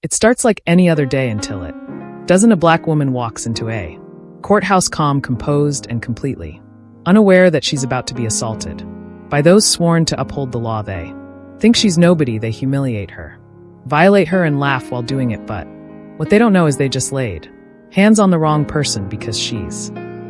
It starts like any other day until it doesn't. A black woman walks into a courthouse, calm, composed, and completely unaware that she's about to be assaulted by those sworn to uphold the law. They think she's nobody. They humiliate her, violate her, and laugh while doing it. But what they don't know is they just laid hands on the wrong person, because she's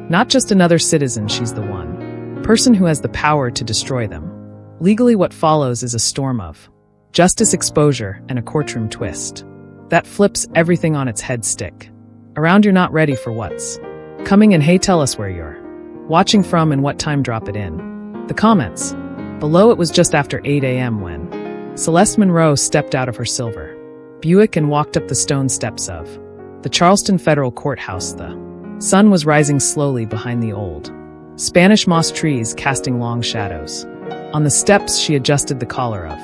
not just another citizen, she's the one person who has the power to destroy them. Legally, what follows is a storm of justice, exposure, and a courtroom twist that flips everything on its head. Stick around, you're not ready for what's coming. And hey, tell us where you're watching from and what time. Drop it in the comments below. It was just after 8 a.m. when Celeste Monroe stepped out of her silver Buick and walked up the stone steps of the Charleston Federal Courthouse. The sun was rising slowly behind the old Spanish moss trees, casting long shadows on the steps. She adjusted the collar of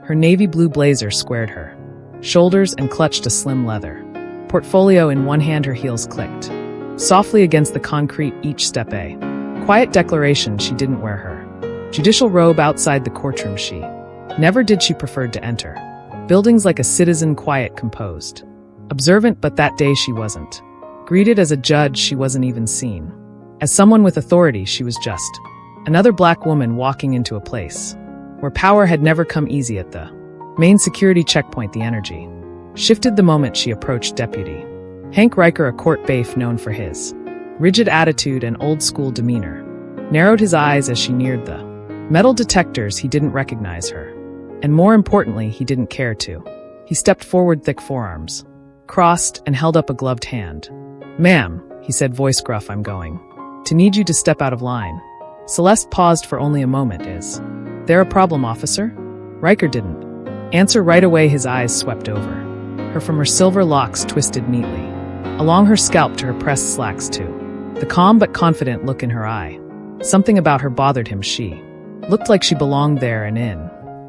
her navy blue blazer, squared her shoulders, and clutched a slim leather portfolio in one hand. Her heels clicked softly against the concrete, each step a quiet declaration. She didn't wear her judicial robe outside the courtroom. She never did. She preferred to enter buildings like a citizen, quiet, composed, observant. But that day she wasn't greeted as a judge. She wasn't even seen as someone with authority. She was just another black woman walking into a place where power had never come easy. At the main security checkpoint, the energy shifted the moment she approached Deputy Hank Riker, a court bailiff known for his rigid attitude and old-school demeanor, narrowed his eyes as she neared the metal detectors. He didn't recognize her, and more importantly, he didn't care to. He stepped forward, thick forearms crossed, and held up a gloved hand. "Ma'am," he said, voice gruff, "I'm going to need you to step out of line." Celeste paused for only a moment. "Is there a problem, officer?" Riker didn't answer right away. His eyes swept over her, from her silver locks twisted neatly along her scalp to her pressed slacks, to the calm but confident look in her eye. Something about her bothered him. She looked like she belonged there, and in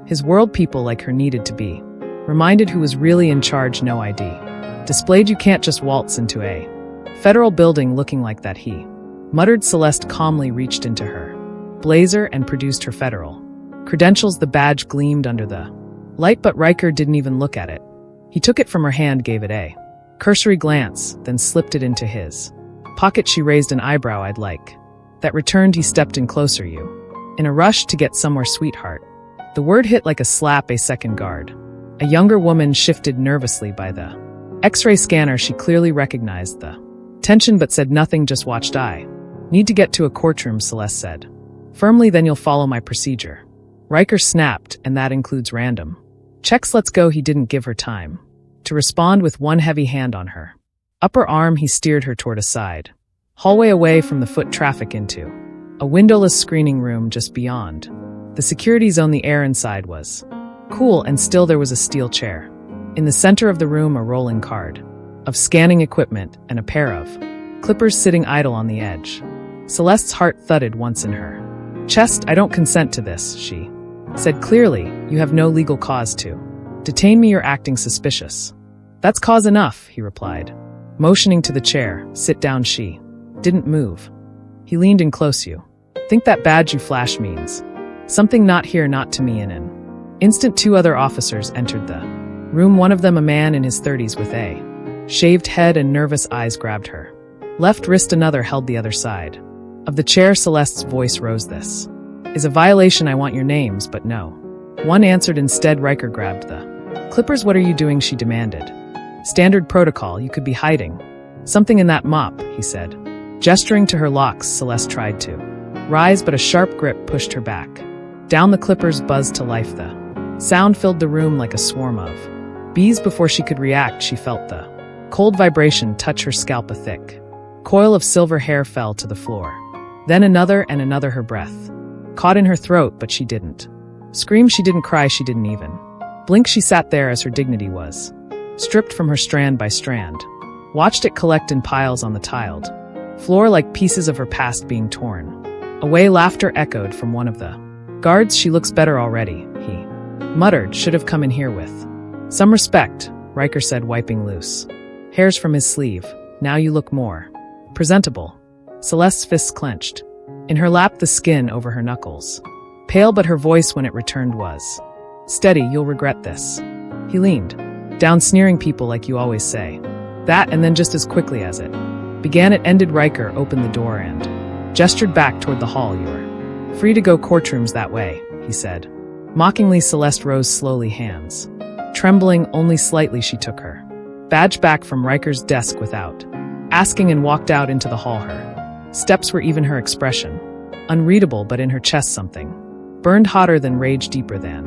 his world people like her needed to be reminded who was really in charge. No ID displayed. You can't just waltz into a federal building looking like that, he muttered. Celeste calmly reached into her blazer and produced her federal credentials. The badge gleamed under the light, but Riker didn't even look at it. He took it from her hand, gave it a cursory glance, then slipped it into his pocket. She raised an eyebrow. "I'd like that returned." He stepped in closer. "You in a rush to get somewhere, sweetheart?" The word hit like a slap. A second guard, a younger woman, shifted nervously by the X-ray scanner. She clearly recognized the tension but said nothing, just watched. "I need to get to a courtroom," Celeste said firmly. "Then you'll follow my procedure." Riker snapped, "And that includes random checks. Let's go." He didn't give her time to respond. With one heavy hand on her upper arm, he steered her toward a side hallway away from the foot traffic into a windowless screening room just beyond the security zone. The air inside was cool and still. There was a steel chair in the center of the room, a rolling cart of scanning equipment, and a pair of clippers sitting idle on the edge. Celeste's heart thudded once in her chest. "I don't consent to this," she said clearly. "You have no legal cause to detain me. You're acting suspicious." "That's cause enough," he replied, motioning to the chair. "Sit down." She didn't move. He leaned in close. "You think that badge you flashed means something?" "Not here, not to me." In an instant, two other officers entered the room. One of them, a man in his 30s with a shaved head and nervous eyes, grabbed her left wrist. Another held the other side of the chair. Celeste's voice rose. "This is a violation. I want your names." "But no one answered. Instead, Riker grabbed the clippers. "What are you doing?" she demanded. "Standard protocol. You could be hiding something in that mop," he said, gesturing to her locks. Celeste tried to rise, but a sharp grip pushed her back. Down the clippers buzzed to life. The sound filled the room like a swarm of bees. Before she could react, she felt the cold vibration touch her scalp. A thick coil of silver hair fell to the floor. Then another and another. Her breath caught in her throat, but she didn't scream. She didn't cry. She didn't even blink. She sat there as her dignity was stripped from her strand by strand, watched it collect in piles on the tiled floor like pieces of her past being torn away. Laughter echoed from one of the guards. "She looks better already," he muttered. "Should have come in here with some respect," Riker said, wiping loose hairs from his sleeve. "Now you look more presentable." Celeste's fists clenched in her lap, the skin over her knuckles pale, but her voice, when it returned, was steady. "You'll regret this." He leaned Down sneering people like you always say. That, and then just as quickly as it began, it ended. Riker opened the door and gestured back toward the hall. You're free to go, courtrooms that way, he said. Mockingly, Celeste rose slowly, hands trembling only slightly. She took her badge back from Riker's desk without asking and walked out into the hall. Her steps were even, her expression unreadable, but in her chest something burned hotter than rage, deeper than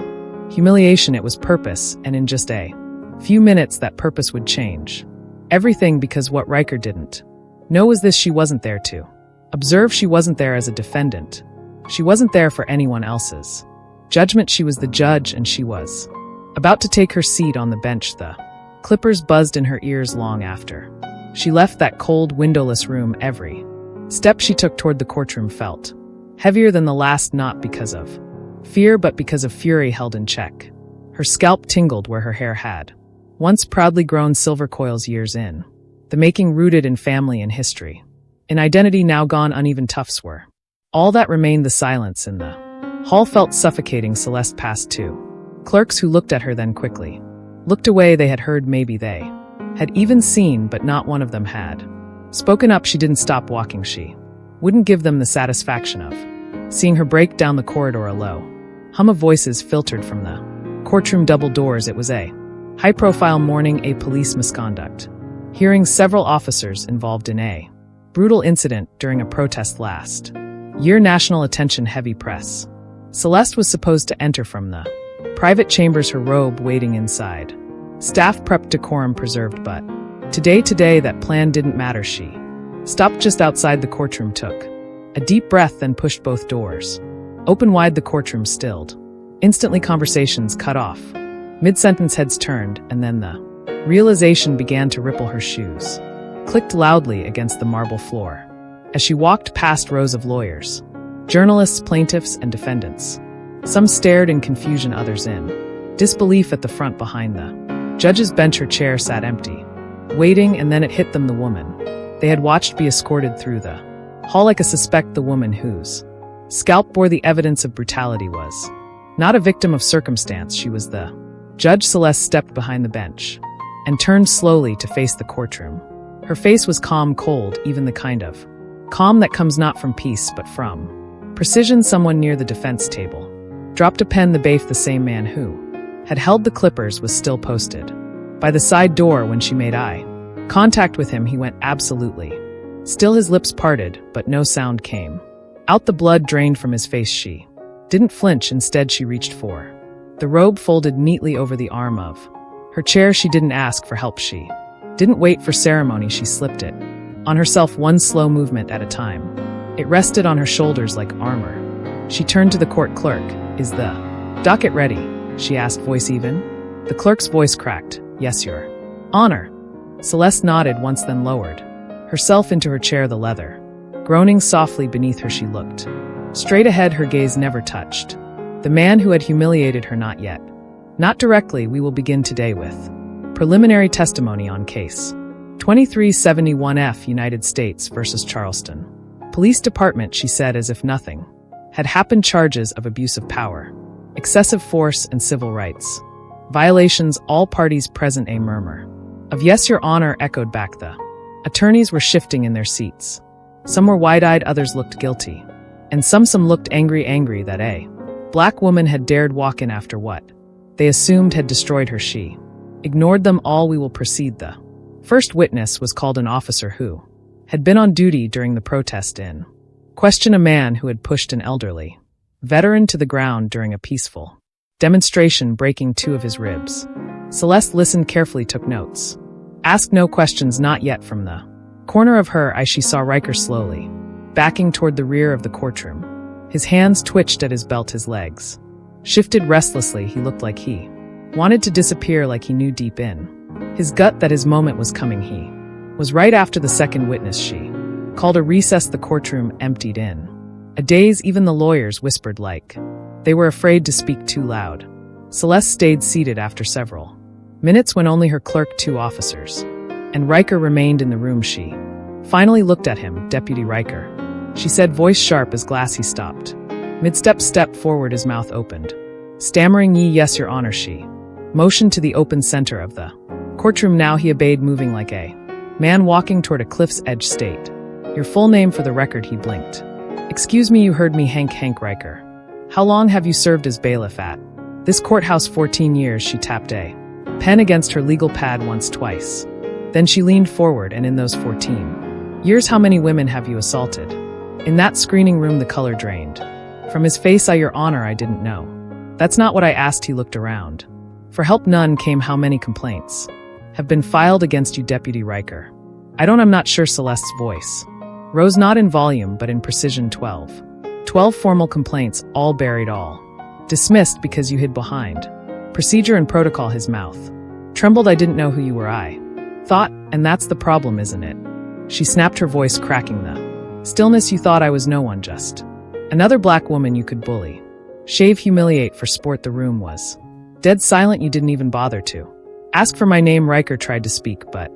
humiliation. It was purpose, and in just a few minutes that purpose would change everything, because what Riker didn't know was this: she wasn't there to observe, she wasn't there as a defendant, she wasn't there for anyone else's judgment. She was the judge, and she was about to take her seat on the bench. The clippers buzzed in her ears long after she left that cold, windowless room. Every step she took toward the courtroom felt heavier than the last, not because of fear, but because of fury held in check. Her scalp tingled where her hair had once proudly grown silver coils years in the making, rooted in family and history. In identity now gone, uneven tufts were all that remained. The silence in the hall felt suffocating. Celeste passed two clerks who looked at her, then quickly looked away. They had heard, maybe they had even seen, but not one of them had spoken up. She didn't stop walking. She wouldn't give them the satisfaction of seeing her break down the corridor. A low hum of voices filtered from the courtroom double doors. It was a high-profile morning, a police misconduct hearing, several officers involved in a brutal incident during a protest last year. National attention, heavy press. Celeste was supposed to enter from the private chambers, her robe waiting inside. Staff prepped, decorum preserved, but today that plan didn't matter. She stopped just outside the courtroom, took a deep breath, then pushed both doors open wide. The courtroom stilled. Instantly, conversations cut off. Mid-sentence, heads turned, and then the realization began to ripple. Her shoes clicked loudly against the marble floor as she walked past rows of lawyers, journalists, plaintiffs, and defendants. Some stared in confusion, others in disbelief. At the front behind the judge's bench, her chair sat empty, waiting, and then it hit them. The woman they had watched be escorted through the hall like a suspect, the woman whose scalp bore the evidence of brutality, was not a victim of circumstance. She was the judge. Celeste stepped behind the bench and turned slowly to face the courtroom. Her face was calm, cold, even the kind of calm that comes not from peace but from precision. Someone near the defense table dropped a pen. The bailiff, the same man who had held the clippers, was still posted by the side door. When she made eye contact with him, he went absolutely still. His lips parted, but no sound came out. The blood drained from his face. She didn't flinch. Instead, she reached for the robe folded neatly over the arm of her chair. She didn't ask for help. She didn't wait for ceremony. She slipped it on herself, one slow movement at a time. It rested on her shoulders like armor. She turned to the court clerk. Is the docket ready? She asked, voice even. The clerk's voice cracked. Yes, Your Honor. Celeste nodded once, then lowered herself into her chair, the leather groaning softly beneath her. She looked straight ahead, her gaze never touched the man who had humiliated her. Not yet. Not directly. We will begin today with preliminary testimony on case 2371F, United States versus Charleston Police Department, she said as if nothing had happened. Charges of abuse of power, excessive force, and civil rights violations. All parties present. A murmur of yes, Your Honor, echoed back. The attorneys were shifting in their seats. Some were wide-eyed, others looked guilty, and some looked angry that a black woman had dared walk in after what they assumed had destroyed her. She ignored them all. We will proceed. The first witness was called, an officer who had been on duty during the protest in question, a man who had pushed an elderly veteran to the ground during a peaceful demonstration, breaking two of his ribs. Celeste listened carefully, took notes, asked no questions. Not yet. From the corner of her eye, she saw Riker slowly backing toward the rear of the courtroom. His hands twitched at his belt, his legs shifted restlessly. He looked like he wanted to disappear, like he knew deep in his gut that his moment was coming. He was right after the second witness. She called a recess. The courtroom emptied in a daze. Even the lawyers whispered like they were afraid to speak too loud. Celeste stayed seated after several minutes when only her clerk, two officers, and Riker remained in the room. She finally looked at him. Deputy Riker, she said, voice sharp as glass. He stopped mid-step, stepped forward, his mouth opened, stammering, yes, Your Honor. She motioned to the open center of the courtroom. Now he obeyed, moving like a man walking toward a cliff's edge. State your full name for the record. He blinked. Excuse me, you heard me, Hank Riker. How long have you served as bailiff at this courthouse? 14 years. She tapped a pen against her legal pad once, twice. Then she leaned forward, and in those 14 years, how many women have you assaulted? In that screening room, the color drained from his face. Your Honor, I didn't know. That's not what I asked. He looked around. For help none came. How many complaints have been filed against you, Deputy Riker? I'm not sure. Celeste's voice rose not in volume but in precision. 12 formal complaints, all buried, all dismissed because you hid behind procedure and protocol. His mouth trembled. I didn't know who you were, I thought, and that's the problem, isn't it? She snapped, her voice cracking the stillness. You thought I was no one, just another black woman you could bully, shave, humiliate for sport. The room was dead silent. You didn't even bother to ask for my name. Riker tried to speak, but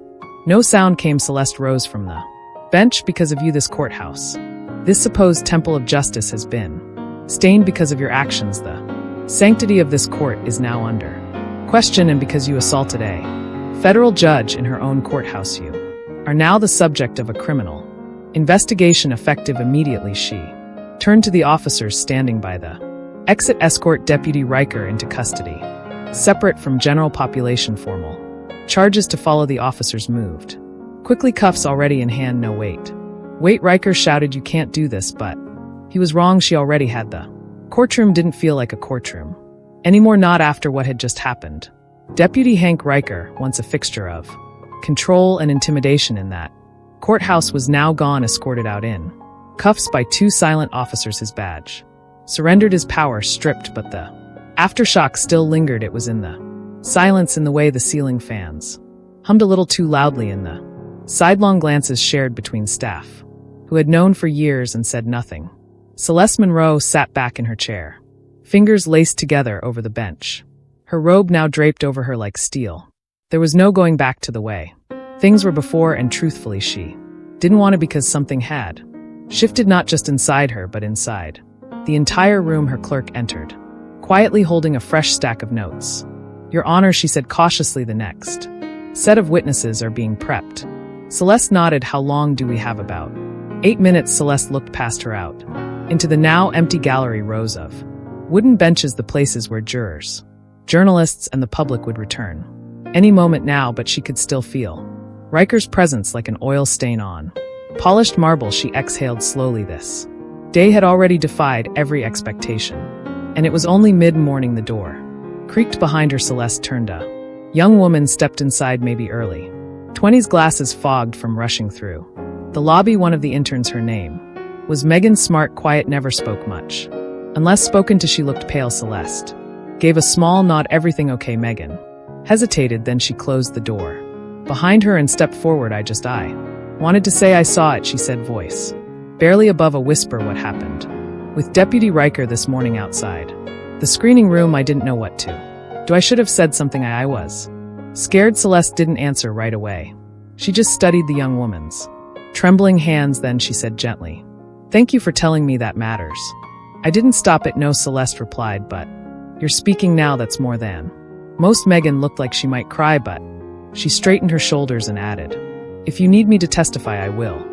no sound came. Celeste rose from the bench. Because of you, this courthouse, this supposed temple of justice, has been stained. Because of your actions, the sanctity of this court is now under question, and because you assaulted a federal judge in her own courthouse, you are now the subject of a criminal investigation effective immediately. She turned to the officers standing by the exit. Escort Deputy Riker into custody, separate from general population. Formal charges to follow. The officers moved quickly, cuffs already in hand. No, wait, Riker shouted. You can't do this. But he was wrong. She already had the courtroom. Didn't feel like a courtroom anymore, not after what had just happened. Deputy Hank Riker, once a fixture of control and intimidation in that courthouse, was now gone. Escorted out in cuffs by two silent officers. His badge surrendered, his power stripped, but the aftershock still lingered. It was in the silence, in the way the ceiling fans hummed a little too loudly, in the sidelong glances shared between staff who had known for years and said nothing. Celeste Monroe sat back in her chair, fingers laced together over the bench, her robe now draped over her like steel. There was no going back to the way things were before, and truthfully she didn't want to, because something had shifted, not just inside her but inside the entire room. Her clerk entered, quietly holding a fresh stack of notes. Your Honor, she said cautiously, the next set of witnesses are being prepped. Celeste nodded. How long do we have? About 8 minutes. Celeste looked past her out into the now empty gallery, rows of wooden benches, the places where jurors, journalists, and the public would return any moment now, but she could still feel Riker's presence like an oil stain on polished marble. She exhaled slowly. This day had already defied every expectation, and it was only mid-morning. The door creaked behind her. Celeste turned. A young woman stepped inside, maybe early 20s, glasses fogged from rushing through the lobby. One of the interns, her name was Megan, smart, quiet, never spoke much unless spoken to. She looked pale. Celeste gave a small nod. Everything okay? Megan hesitated, then she closed the door behind her and stepped forward. I wanted to say I saw it, she said, voice barely above a whisper. What happened with Deputy Riker this morning outside the screening room? I didn't know what to do. I should have said something. I was scared. Celeste didn't answer right away. She just studied the young woman's trembling hands. Then she said gently, thank you for telling me. That matters. I didn't stop it. No, Celeste replied, but you're speaking now. That's more than most. Megan looked like she might cry, but she straightened her shoulders and added, if you need me to testify, I will.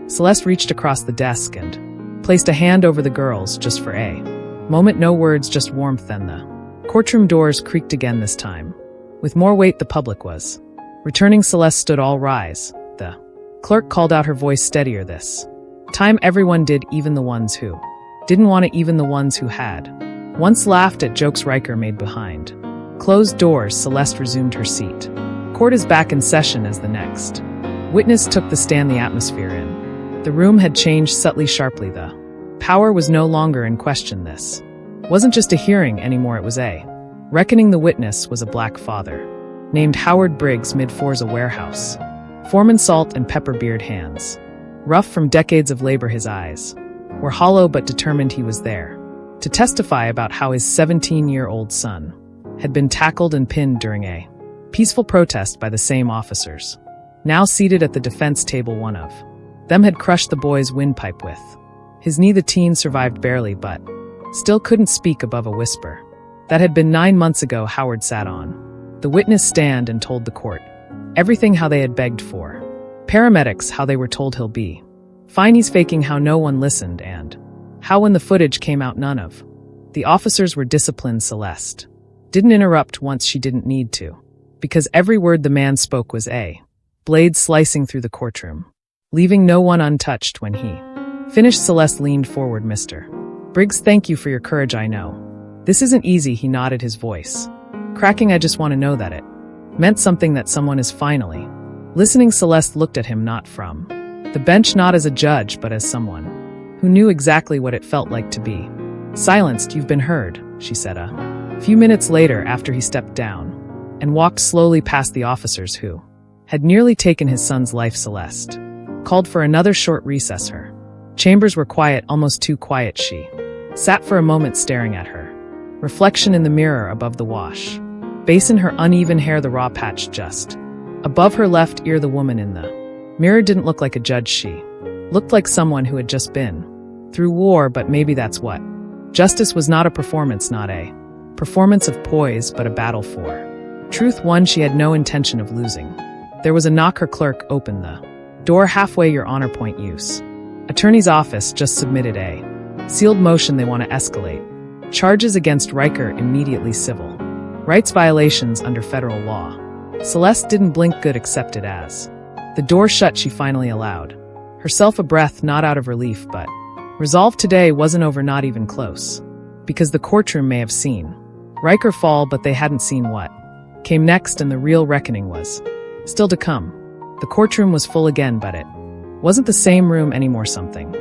Celeste reached across the desk and placed a hand over the girl's. Just for a moment, no words, just warmth. Then the courtroom doors creaked again, this time with more weight. The public was returning. Celeste stood. All rise. The clerk called out, her voice steadier this time. Everyone did, even the ones who didn't want it, even the ones who had once laughed at jokes Riker made behind closed doors. Celeste resumed her seat. Court is back in session as the next witness took the stand. The atmosphere in the room had changed subtly, sharply. The power was no longer in question. This wasn't just a hearing anymore, it was a reckoning. The witness was a black father named Howard Briggs, mid-40s, a warehouse foreman, salt and pepper beard, hands rough from decades of labor. His eyes were hollow but determined. He was there to testify about how his 17-year-old son had been tackled and pinned during a peaceful protest by the same officers. Now seated at the defense table, one of them had crushed the boy's windpipe with his knee. The teen survived barely, but still couldn't speak above a whisper. That had been 9 months ago. Howard sat on The witness stand and told the court. Everything how they had begged for. Paramedics how they were told he'll be. Fine he's faking how no one listened and how when the footage came out none of. The officers were disciplined Celeste. Didn't interrupt once she didn't need to. Because every word the man spoke was a blade slicing through the courtroom. Leaving no one untouched when he finished. Celeste leaned forward. Mr. Briggs, thank you for your courage, I know. This isn't easy, he nodded, his voice cracking. I just want to know that it meant something, that someone is finally listening. Celeste looked at him, not from the bench, not as a judge, but as someone who knew exactly what it felt like to be silenced. You've been heard, she said a few minutes later after he stepped down and walked slowly past the officers who had nearly taken his son's life. Celeste called for another short recess. Her chambers were quiet, almost too quiet. She sat for a moment staring at her reflection in the mirror above the wash basin, her uneven hair, the raw patch just above her left ear. The woman in the mirror didn't look like a judge. She looked like someone who had just been through war, but maybe that's what justice was. Not a performance, not a performance of poise, but a battle for truth, one she had no intention of losing. There was a knock. Her clerk opened the door halfway. Your Honor, point use. Attorney's office just submitted a sealed motion. They want to escalate charges against Riker immediately. Civil rights violations under federal law. Celeste didn't blink. Good, accepted. As the door shut, she finally allowed herself a breath, not out of relief, but resolve. Today wasn't over, not even close. Because the courtroom may have seen Riker fall, but they hadn't seen what came next, and the real reckoning was still to come. The courtroom was full again, but it wasn't the same room anymore. Something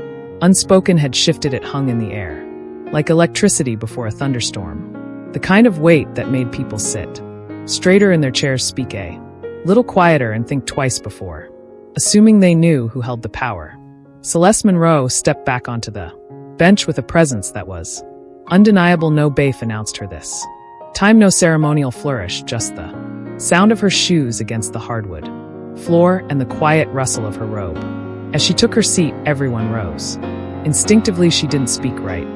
unspoken had shifted. It hung in the air like electricity before a thunderstorm. The kind of weight that made people sit straighter in their chairs, speak a little quieter, and think twice before assuming they knew who held the power. Celeste Monroe stepped back onto the bench with a presence that was undeniable. No baif announced her this time, no ceremonial flourish, just the sound of her shoes against the hardwood floor and the quiet rustle of her robe. As she took her seat, everyone rose. Instinctively, she didn't speak right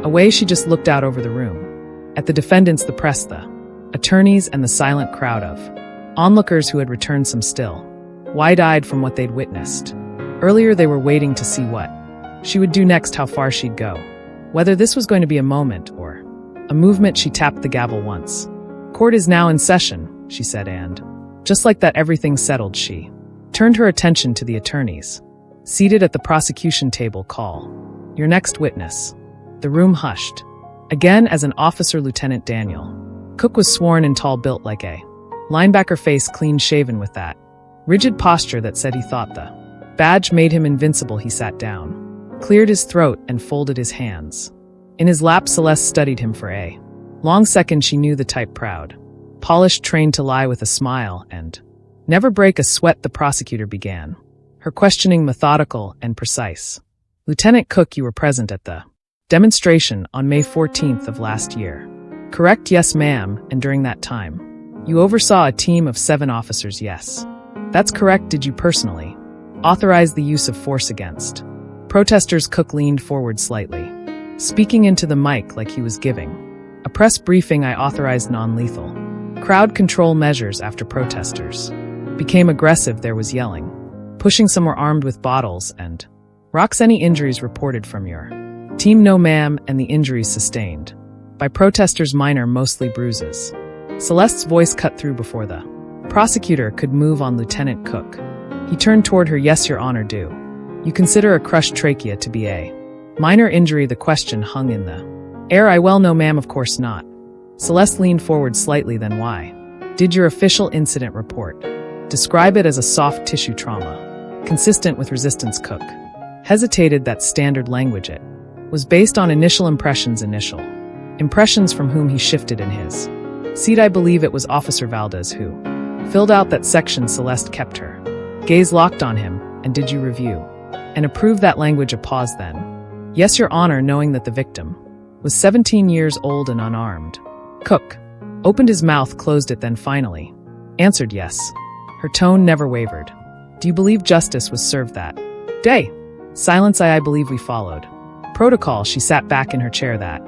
away. She just looked out over the room at the defendants, the press, the attorneys, and the silent crowd of onlookers who had returned, some still wide-eyed from what they'd witnessed earlier. They were waiting to see what she would do next, how far she'd go, whether this was going to be a moment or a movement. She tapped the gavel once. Court is now in session, she said, and just like that, everything settled. She turned her attention to the attorneys seated at the prosecution table. Call your next witness. The room hushed again as an officer, Lieutenant Daniel Cook, was sworn in, tall, built like a linebacker, face clean shaven with that rigid posture that said he thought the badge made him invincible. He sat down, cleared his throat, and folded his hands in his lap. Celeste studied him for a long second. She knew the type, proud, polished, trained to lie with a smile and never break a sweat. The prosecutor began, her questioning methodical and precise. Lieutenant Cook, you were present at the demonstration on May 14th of last year, correct? Yes, ma'am. And during that time, you oversaw a team of 7 officers? Yes, that's correct. Did you personally authorize the use of force against protesters? Cook leaned forward slightly, speaking into the mic like he was giving a press briefing. I authorized non-lethal crowd control measures after protesters became aggressive. There was yelling, pushing. Some were armed with bottles and rocks. Any injuries reported from your team? No, ma'am. And the injuries sustained by protesters? Minor, mostly bruises. Celeste's voice cut through before the prosecutor could move on. Lieutenant Cook, he turned toward her. Yes, Your Honor. Do you consider a crushed trachea to be a minor injury? The question hung in the air. I well, no, ma'am, of course not. Celeste leaned forward slightly. Then why did your official incident report describe it as a soft tissue trauma consistent with resistance? Cook hesitated. That standard language. It was based on initial impressions from whom he shifted in his seat. I believe it was Officer Valdez who filled out that section. Celeste kept her gaze locked on him. And did you review and approve that language? A pause, then. Yes, Your Honor, knowing that the victim was 17 years old and unarmed. Cook opened his mouth, closed it, then finally answered yes. Her tone never wavered. Do you believe justice was served that day? Silence. I believe we followed protocol. She sat back in her chair. That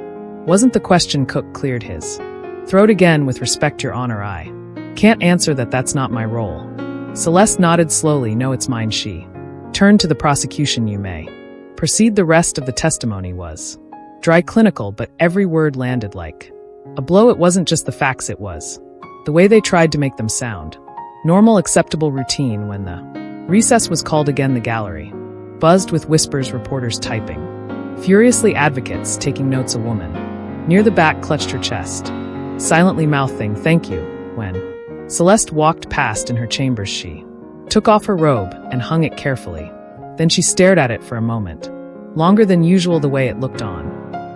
wasn't the question. Cook cleared his throat again. With respect, Your Honor, I Can't answer that, that's not my role. Celeste nodded slowly. No, it's mine. She turned to the prosecution. You may proceed. The rest of the testimony was dry, clinical, but every word landed like a blow. It wasn't just the facts, it was the way they tried to make them sound normal, acceptable, routine. When the recess was called again, the gallery buzzed with whispers, reporters typing furiously, advocates taking notes. A woman near the back clutched her chest, silently mouthing, "Thank you." When Celeste walked past in her chambers, she took off her robe and hung it carefully. Then she stared at it for a moment, longer than usual, the way it looked on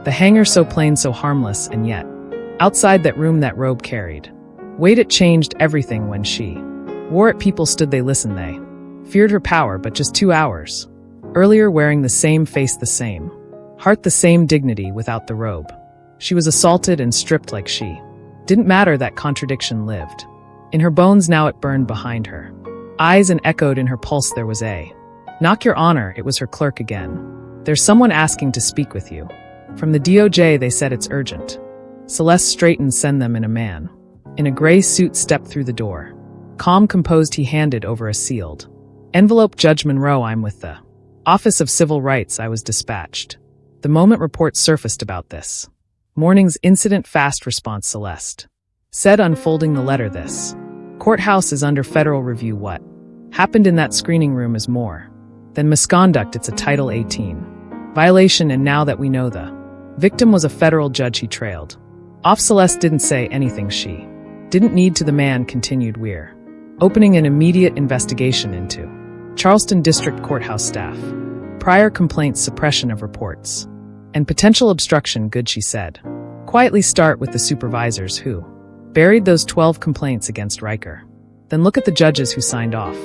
the hanger, so plain, so harmless, and yet outside that room that robe carried weight. It changed everything. When she wore it, people stood, they listened, they feared her power. But just 2 hours earlier, wearing the same face, the same heart, the same dignity, without the robe, she was assaulted and stripped like she didn't matter. That contradiction lived in her bones. Now it burned behind her eyes and echoed in her pulse. There was a knock. Your Honor, it was her clerk again. There's someone asking to speak with you. From the DOJ, they said it's urgent. Celeste straightened. Send them in. A man in a gray suit stepped through the door. Calm, composed, he handed over a sealed envelope. Judge Monroe, I'm with the Office of Civil Rights. I was dispatched the moment reports surfaced about this morning's incident. Fast response, Celeste said, unfolding the letter. This courthouse is under federal review. What happened in that screening room is more than misconduct. It's a Title 18 violation, and now that we know the victim was a federal judge, he trailed off. Celeste didn't say anything. She didn't need to. The man continued, we're opening an immediate investigation into Charleston District Courthouse staff, prior complaints, suppression of reports, and potential obstruction. Good, she said quietly. Start with the supervisors who buried those 12 complaints against Riker. Then look at the judges who signed off.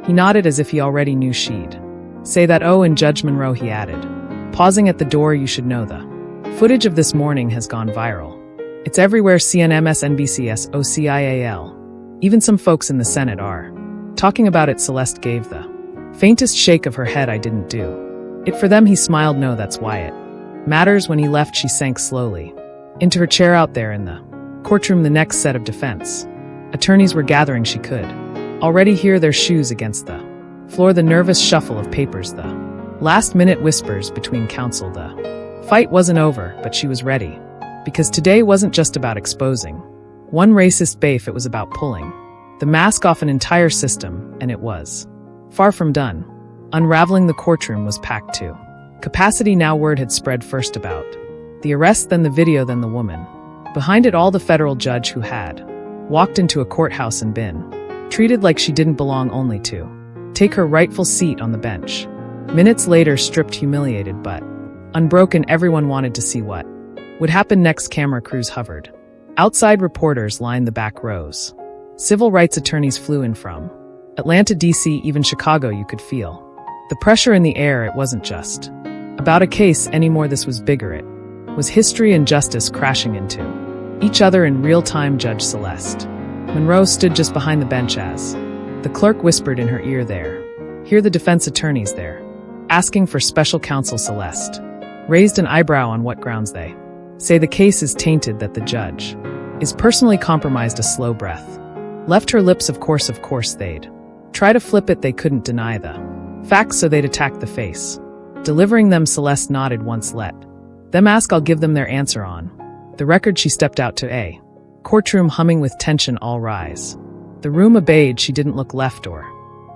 He nodded as if he already knew she'd say that. Oh, and Judge Monroe, he added, pausing at the door, you should know the footage of this morning has gone viral. It's everywhere. CNN, MSNBC, SOCIAL. Even some folks in the Senate are talking about it. Celeste gave the faintest shake of her head. I didn't do it for them, he smiled. No, that's why it matters. When he left, she sank slowly into her chair. Out there in the courtroom, the next set of defense attorneys were gathering. She could already hear their shoes against the floor, the nervous shuffle of papers, the last-minute whispers between counsel. The fight wasn't over, but she was ready, because today wasn't just about exposing one racist baif. It was about pulling the mask off an entire system, and it was far from done. Unraveling the courtroom was packed to capacity. Now word had spread, first about the arrest, then the video, then the woman behind it all, the federal judge who had walked into a courthouse and been treated like she didn't belong, only to take her rightful seat on the bench. Minutes later, stripped, humiliated, but unbroken. Everyone wanted to see what would happen next. Camera crews hovered outside, reporters lined the back rows. Civil rights attorneys flew in from Atlanta, D.C., even Chicago. You could feel the pressure in the air. It wasn't just about a case anymore. This was bigger. It was history and justice crashing into each other in real time. Judge Celeste Monroe stood just behind the bench as the clerk whispered in her ear, there. Hear the defense attorneys there asking for special counsel. Celeste raised an eyebrow. On what grounds? They say the case is tainted, that the judge is personally compromised. A slow breath left her lips. Of course, they'd try to flip it. They couldn't deny the facts, so they'd attack the face. Delivering them, Celeste nodded. Once let them ask, I'll give them their answer. On the record, she stepped out to a courtroom humming with tension. All rise. The room obeyed. She didn't look left or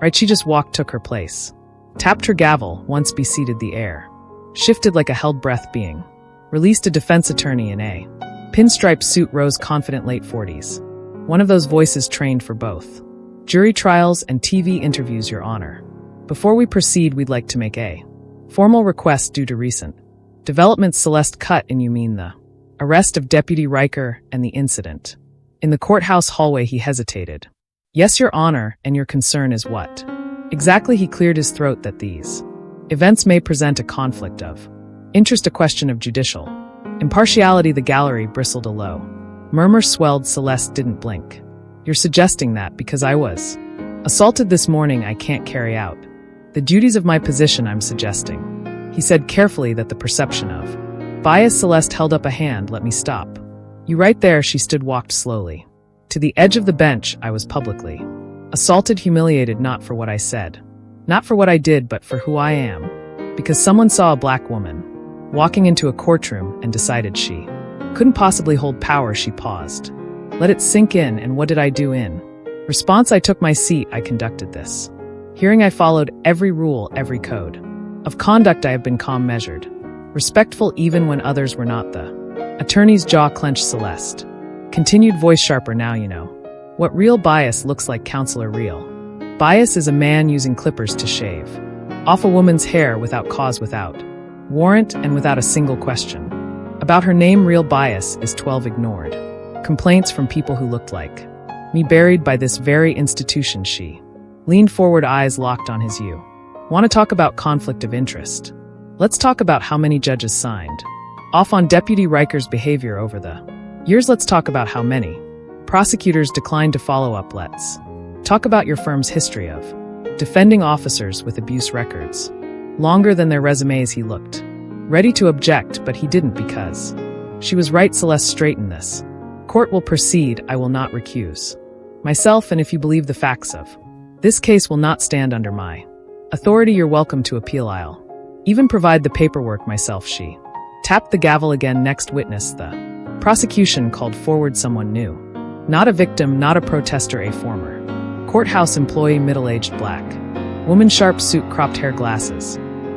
right. She just walked, took her place, tapped her gavel. Once be seated, the air shifted like a held breath. Being released, a defense attorney in a pinstripe suit rose, confident, late 40s. One of those voices trained for both jury trials and TV interviews. Your Honor, before we proceed, we'd like to make a formal request due to recent developments. Celeste cut in. You mean the arrest of Deputy Riker and the incident in the courthouse hallway? He hesitated. Yes, Your Honor, and your concern is what exactly? He cleared his throat. That these events may present a conflict of interest, a question of judicial impartiality. The gallery bristled. A low murmur swelled. Celeste didn't blink. You're suggesting that because I was assaulted this morning, I can't carry out the duties of my position? I'm suggesting, he said carefully, that the perception of bias. Celeste held up a hand. Let me stop you right there. She stood, walked slowly To the edge of the bench, I was publicly assaulted, humiliated, not for what I said, not for what I did, but for who I am. Because someone saw a black woman walking into a courtroom and decided she couldn't possibly hold power. She paused. Let it sink in, and what did I do in response? I took my seat. I conducted this hearing. I followed every rule, every code of conduct. I have been calm, measured, respectful, even when others were not. The attorney's jaw clenched. Celeste continued, voice sharper. Now you know what real bias looks like, counselor. Real bias is a man using clippers to shave off a woman's hair without cause, without warrant, and without a single question about her name. Real bias is 12 ignored complaints from people who looked like me, buried by this very institution. She leaned forward, eyes locked on his. You want to talk about conflict of interest? Let's talk about how many judges signed off on Deputy Riker's behavior over the years. Let's talk about how many prosecutors declined to follow up. Let's talk about your firm's history of defending officers with abuse records longer than their resumes. He looked ready to object, but he didn't, because she was right. Celeste straightened. This court will proceed. I will not recuse myself, and if you believe the facts of this case will not stand under my authority, you're welcome to appeal. I'll even provide the paperwork myself. She tapped the gavel again. Next witness. The prosecution called forward someone new, not a victim, not a protester, a former courthouse employee, middle-aged black woman, sharp suit, cropped hair, glasses.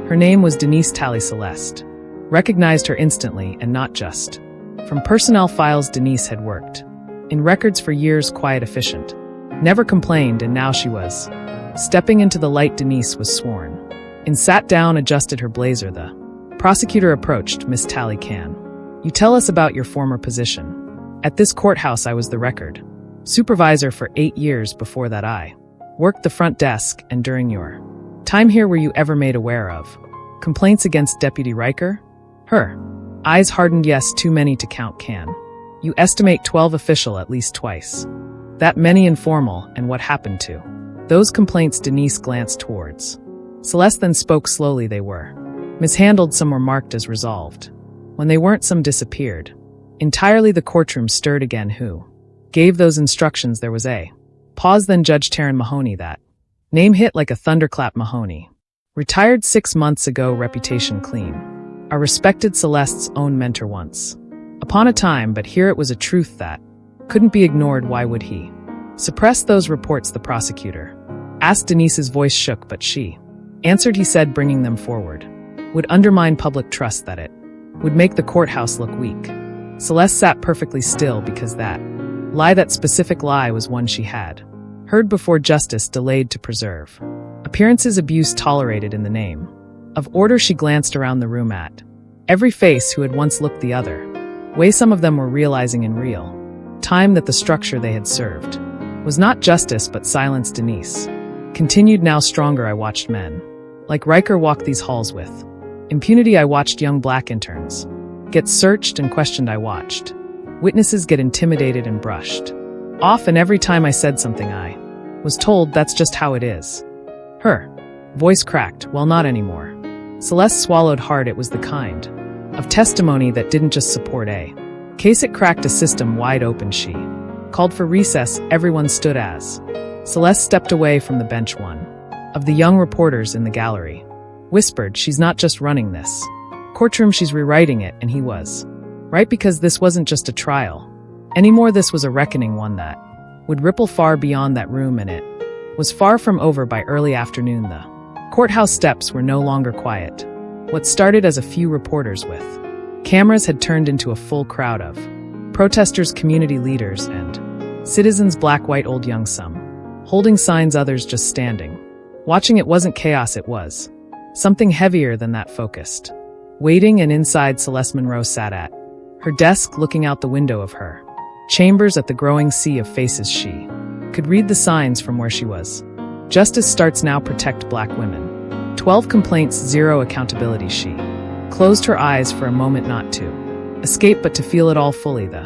Her name was Denise Talley. Celeste recognized her instantly, and not just from personnel files. Denise had worked in records for years, quiet, efficient, never complained, and now she was stepping into the light. Denise was sworn in, sat down, adjusted her blazer. The prosecutor approached. Miss Talley, can you tell us about your former position at this courthouse? I was the record supervisor for 8 years. Before that, I worked the front desk. And during your time here, were you ever made aware of complaints against Deputy Riker? Her eyes hardened. Yes, too many to count. Can you estimate 12 official, at least twice that many informal, and what happened to those complaints? Denise glanced towards Celeste, then spoke slowly. They were mishandled, some were marked as resolved. When they weren't, some disappeared entirely. The courtroom stirred again. Who gave those instructions? There was a pause, then Judge Taryn Mahoney. That name hit like a thunderclap. Mahoney retired 6 months ago, reputation clean, a respected Celeste's own mentor once upon a time, but here it was a truth that couldn't be ignored. Why would he suppress those reports? The prosecutor asked. Denise's voice shook, but she answered. He said bringing them forward would undermine public trust, that it would make the courthouse look weak. Celeste sat perfectly still, because that lie, that specific lie, was one she had heard before. Justice delayed to preserve appearances, abuse tolerated in the name of order. She glanced around the room at every face who had once looked the other way. Some of them were realizing in real time that the structure they had served was not justice but silence. Denise continued, now stronger. I watched men like Riker walk these halls with impunity. I watched young black interns get searched and questioned. I watched witnesses get intimidated and brushed off, and every time I said something, I was told that's just how it is. Her voice cracked. Well, not anymore. Celeste swallowed hard. It was the kind of testimony that didn't just support a case, it cracked a system wide open. She called for recess. Everyone stood as Celeste stepped away from the bench. One of the young reporters in the gallery whispered, she's not just running this courtroom, she's rewriting it. And he was right, because this wasn't just a trial anymore. This was a reckoning, one that would ripple far beyond that room, and it was far from over. By early afternoon, the courthouse steps were no longer quiet. What started as a few reporters with cameras had turned into a full crowd of protesters, community leaders, and citizens, black, white, old, young, some holding signs, others just standing, watching. It wasn't chaos, it was something heavier than that, focused, waiting. And inside, Celeste Monroe sat at her desk, looking out the window of her chambers at the growing sea of faces. She could read the signs from where she was. Justice starts now. Protect black women. 12 complaints, 0 accountability. She closed her eyes for a moment, not to escape, but to feel it all fully. The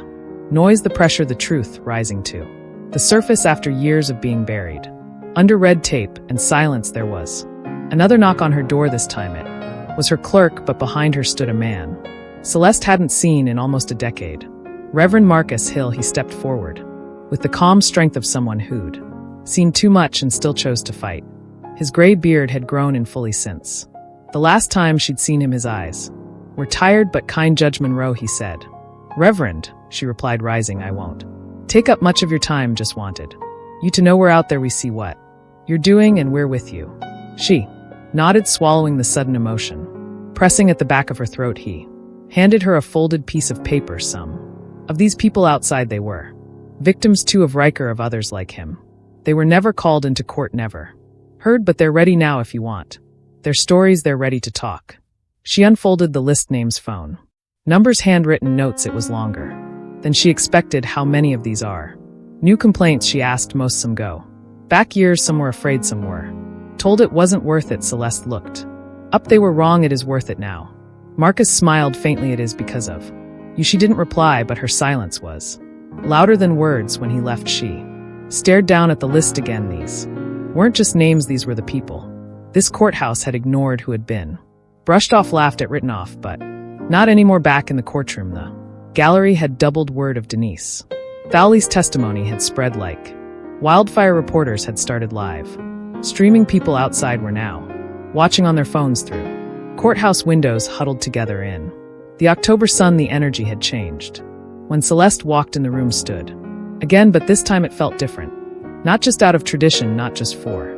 noise, the pressure, the truth rising to the surface after years of being buried under red tape and silence. There was another knock on her door. This time it was her clerk, but behind her stood a man Celeste hadn't seen in almost a decade. Reverend Marcus Hill. He stepped forward, with the calm strength of someone who'd seen too much and still chose to fight. His gray beard had grown in fully since. The last time she'd seen him, his eyes were tired but kind. Judge Monroe, he said. Reverend, she replied, rising. I won't take up much of your time, just wanted you to know we're out there, we see what you're doing, and we're with you. She nodded, swallowing the sudden emotion pressing at the back of her throat. He handed her a folded piece of paper. Some of these people outside, they were victims too of Riker, of others like him. They were never called into court, never heard, but they're ready now if you want their stories, they're ready to talk. She unfolded the list, names, phone numbers, handwritten notes. It was longer than she expected. How many of these are new complaints, she asked. Most. Some go back years, some were afraid, some were told it wasn't worth it. Celeste looked up. They were wrong. It is worth it now. Marcus smiled faintly. It is because of you. She didn't reply, but her silence was louder than words. When he left, she stared down at the list again. These weren't just names, these were the people this courthouse had ignored, who had been brushed off, laughed at, written off, but not anymore. Back in the courtroom, the gallery had doubled. Word of Denise Thowley's testimony had spread like wildfire. Reporters had started live streaming. People outside were now watching on their phones through courthouse windows, huddled together in the October sun. The energy had changed when Celeste walked in. The room stood again, but this time it felt different. Not just out of tradition, not just for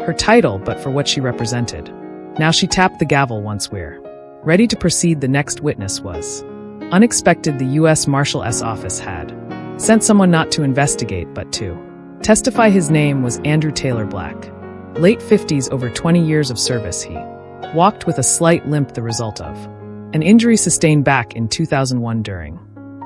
her title, but for what she represented. Now she tapped the gavel. Once we're ready to proceed. The next witness was unexpected. The U.S. Marshal's office had sent someone not to investigate, but to testify. His name was Andrew Taylor Black. Late 50s, over 20 years of service. He walked with a slight limp, the result of an injury sustained back in 2001 during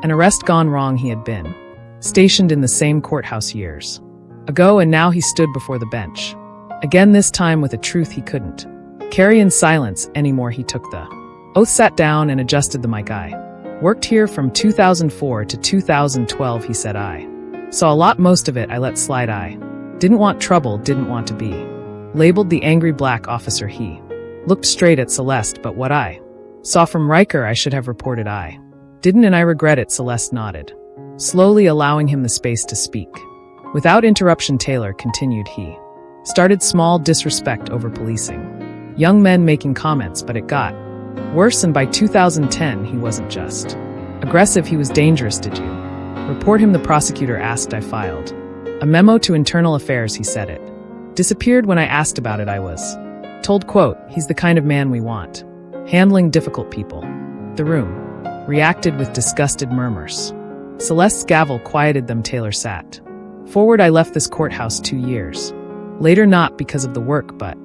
an arrest gone wrong. He had been stationed in the same courthouse years ago, and now he stood before the bench again, this time with a truth he couldn't carry in silence anymore. He took the oath, sat down, and adjusted the mic. I worked here from 2004 to 2012, he said. I saw a lot, most of it I let slide. I didn't want trouble, didn't want to be labeled the angry black officer. He looked straight at Celeste. But what I saw from Riker, I should have reported. I didn't, and I regret it. Celeste nodded, slowly allowing him the space to speak. Without interruption, Taylor continued. He started small, disrespect over policing, young men making comments, but it got worse, and by 2010 he wasn't just aggressive, he was dangerous. Did you report him? The prosecutor asked. I filed a memo to Internal Affairs, he said. It disappeared when I asked about it. I was told, quote, he's the kind of man we want, handling difficult people. The room reacted with disgusted murmurs. Celeste's gavel quieted them. Taylor sat forward. I left this courthouse 2 years later, not because of the work, but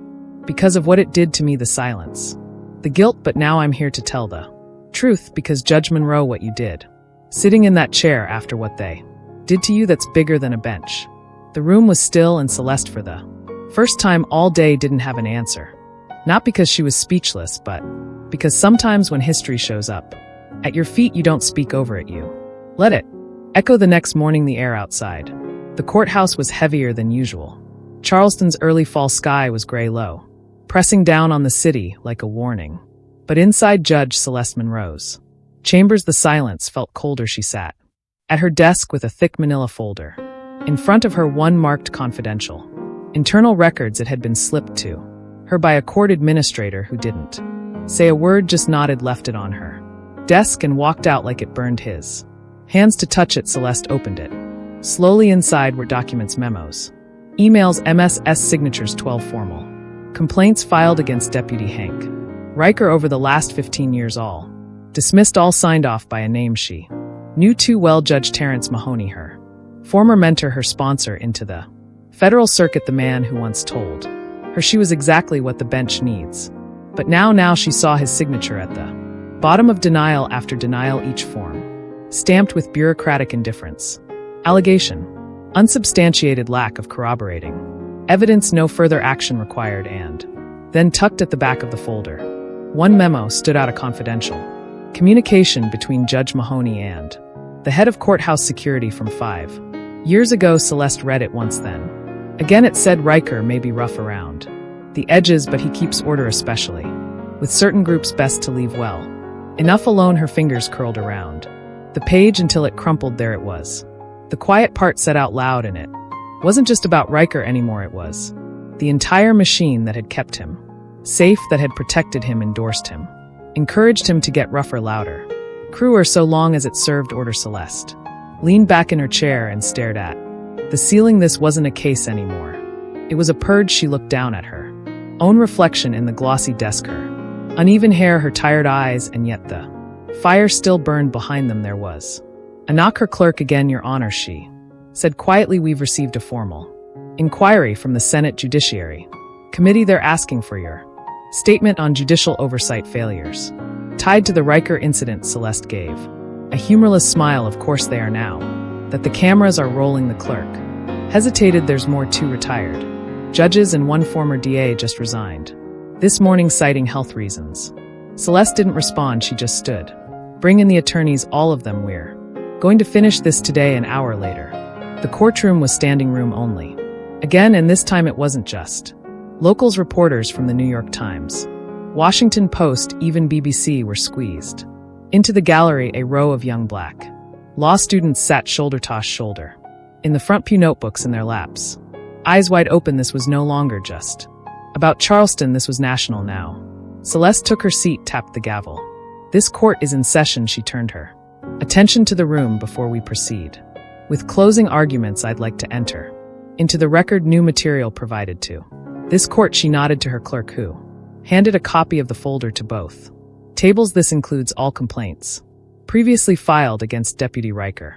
because of what it did to me. The silence, the guilt, but now I'm here to tell the truth. Because Judge Monroe, what you did sitting in that chair after what they did to you, that's bigger than a bench. The room was still, and Celeste, for the first time all day, didn't have an answer. Not because she was speechless, but because sometimes when history shows up at your feet, you don't speak over it, you let it echo. The next morning, the air outside the courthouse was heavier than usual. Charleston's early fall sky was gray low, pressing down on the city like a warning. But inside Judge Celeste Monroe's chambers, the silence felt colder. She sat at her desk with a thick manila folder. In front of her, one marked confidential. Internal records. It had been slipped to her by a court administrator who didn't say a word, just nodded, left it on her desk, and walked out like it burned his hands to touch it. Celeste opened it. Slowly inside were documents, memos, emails, MSS signatures, 12 formal complaints filed against Deputy Hank Riker over the last 15 years, all dismissed, all signed off by a name she knew too well, Judge Terrence Mahoney, her former mentor, her sponsor into the federal circuit, the man who once told her she was exactly what the bench needs. But now she saw his signature at the bottom of denial after denial, each form stamped with bureaucratic indifference. Allegation, unsubstantiated, lack of corroborating evidence, no further action required. And then tucked at the back of the folder, one memo stood out, a confidential communication between Judge Mahoney and the head of courthouse security from 5 years ago. Celeste read it once, then again. It said, Riker may be rough around the edges, but he keeps order, especially with certain groups, best to leave well enough alone. Her fingers curled around the page until it crumpled. There it was, The quiet part said out loud in it. Wasn't just about Riker anymore, it was. The entire machine that had kept him safe, that had protected him, endorsed him, encouraged him to get rougher, louder, crueler, so long as it served Order. Celeste leaned back in her chair and stared at the ceiling. This wasn't a case anymore. It was a purge. She looked down at her own reflection in the glossy desk, her uneven hair, her tired eyes, and yet the fire still burned behind them. There was a knock. Her clerk again. Your Honor, she said quietly, we've received a formal inquiry from the Senate Judiciary Committee. They're asking for your statement on judicial oversight failures tied to the Riker incident. Celeste gave a humorless smile. Of course they are, now that the cameras are rolling. The clerk hesitated. There's more. Two retired judges and one former DA just resigned this morning, citing health reasons. Celeste didn't respond. She just stood. Bring in the attorneys, all of them. We're going to finish this today. An hour later, the courtroom was standing room only. Again, and this time it wasn't just locals. Reporters from the New York Times, Washington Post, even BBC were squeezed into the gallery. A row of young black law students sat shoulder to shoulder in the front pew, notebooks in their laps, eyes wide open. This was no longer just about Charleston. This was national now. Celeste took her seat, tapped the gavel. This court is in session. She turned her attention to the room. Before we proceed with closing arguments, I'd like to enter into the record new material provided to this court. She nodded to her clerk, who handed a copy of the folder to both tables. This includes all complaints previously filed against Deputy Riker,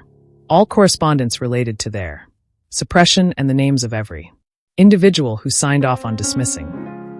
all correspondence related to their suppression, and the names of every individual who signed off on dismissing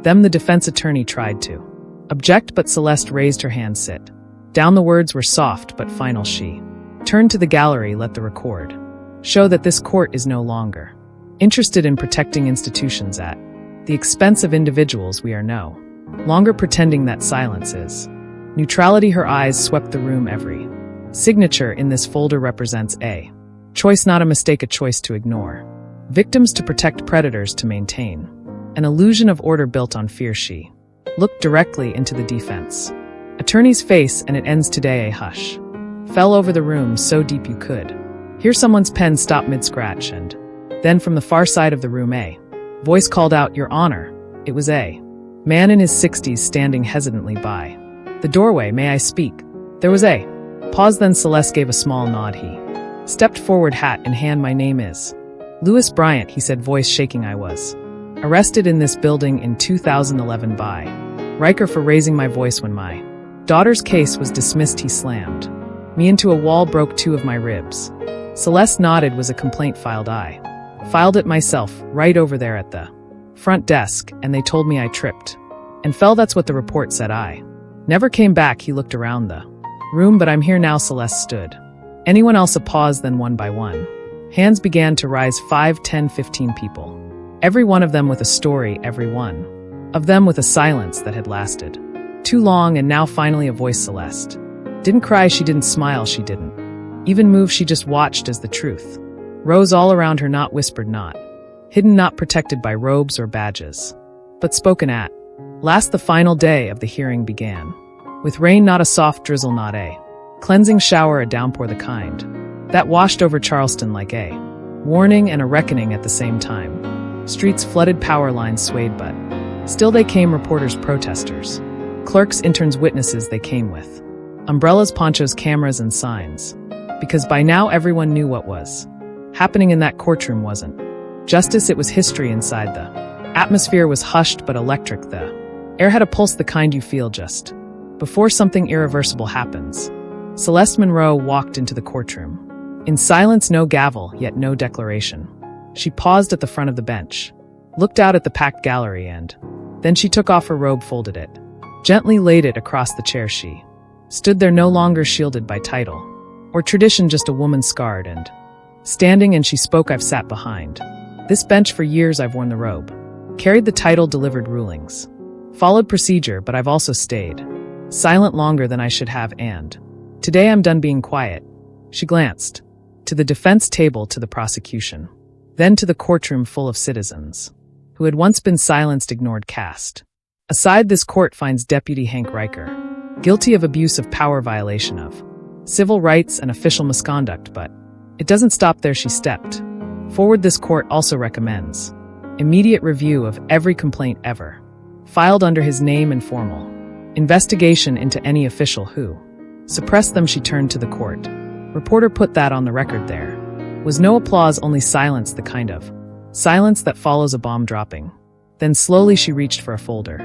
them. The defense attorney tried to object, but Celeste raised her hand. Sit down. The words were soft but final. She turned to the gallery. Let the record show that this court is no longer interested in protecting institutions at the expense of individuals. We are no longer pretending that silence is neutrality. Her eyes swept the room. Every signature in this folder represents a choice, not a mistake, a choice to ignore victims, to protect predators, to maintain an illusion of order built on fear. She looked directly into the defense attorney's face. And it ends today. A hush fell over the room, so deep you could hear someone's pen stop mid-scratch, and then from the far side of the room a voice called out, Your Honor. It was a man in his 60s standing hesitantly by the doorway. May I speak? There was a pause, then Celeste gave a small nod. He stepped forward, hat in hand. My name is Louis Bryant, he said, voice shaking. I was arrested in this building in 2011 by Riker for raising my voice when my daughter's case was dismissed. He slammed me into a wall, broke two of my ribs. Celeste nodded. Was a complaint filed? I filed it myself, right over there at the front desk, and they told me I tripped and fell. That's what the report said. I never came back. He looked around the room. But I'm here now. Celeste stood. Anyone else? A pause, then one by one hands began to rise. 5, 10, 15 people. Every one of them with a story, every one of them with a silence that had lasted too long. And now finally a voice. Celeste didn't cry, she didn't smile, she didn't even move. She just watched as the truth rose all around her, not whispered, not hidden, not protected by robes or badges, but spoken at last. The final day of the hearing began with rain, not a soft drizzle, not a cleansing shower, a downpour, the kind that washed over Charleston like a warning and a reckoning at the same time. Streets flooded, power lines swayed, but still they came. Reporters, protesters, clerks, interns, witnesses. They came with umbrellas, ponchos, cameras, and signs, because by now everyone knew what was happening in that courtroom wasn't justice, it was history. Inside, the atmosphere was hushed but electric. The air had a pulse, the kind you feel just before something irreversible happens. Celeste Monroe walked into the courtroom in silence, no gavel, yet no declaration. She paused at the front of the bench, looked out at the packed gallery, and then she took off her robe, folded it, gently laid it across the chair. She stood there, no longer shielded by title or tradition, just a woman scarred and standing. And she spoke. I've sat behind this bench for years. I've worn the robe, carried the title, delivered rulings, followed procedure, but I've also stayed silent longer than I should have, and today I'm done being quiet. She glanced to the defense table, to the prosecution, then to the courtroom full of citizens who had once been silenced, ignored, cast aside. This court finds Deputy Hank Riker guilty of abuse of power, violation of civil rights, and official misconduct, but It doesn't stop there, she stepped. Forward, this court also recommends immediate review of every complaint ever filed under his name and formal investigation into any official who suppressed them. She turned to the court. Reporter put that on the record. There was no applause, only silence, the kind of silence that follows a bomb dropping. Then slowly she reached for a folder.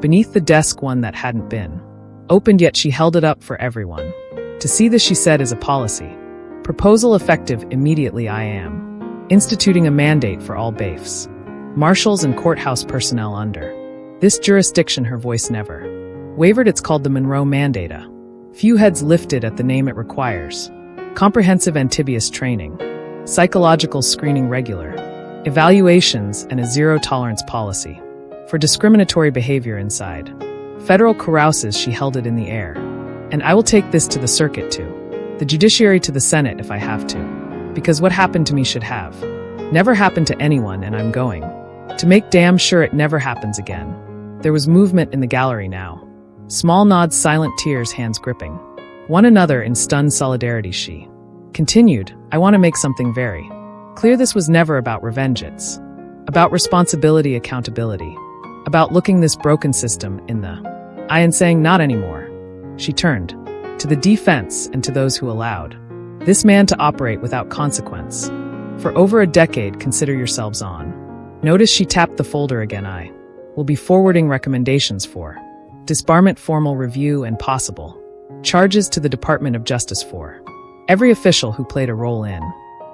Beneath the desk, one that hadn't been opened yet. She held it up for everyone to see. This, she said, is a policy proposal effective immediately. I am instituting a mandate for all bailiffs, marshals, and courthouse personnel under this jurisdiction. Her voice never wavered. It's called the Monroe Mandate. A few heads lifted at the name. It requires comprehensive antibiotic training, psychological screening, regular evaluations, and a zero-tolerance policy for discriminatory behavior inside federal courthouses. She held it in the air. And I will take this to the circuit, to the judiciary, to the Senate if I have to. Because what happened to me should have never happened to anyone, and I'm going to make damn sure it never happens again. There was movement in the gallery now. Small nods, silent tears, hands gripping one another in stunned solidarity. She continued, I want to make something very clear. This was never about revenge. It's about responsibility, accountability, about looking this broken system in the eye and saying, not anymore. She turned to the defense and to those who allowed this man to operate without consequence for over a decade. Consider yourselves on notice. She tapped the folder again. I will be forwarding recommendations for disbarment, formal review, and possible charges to the Department of Justice for every official who played a role in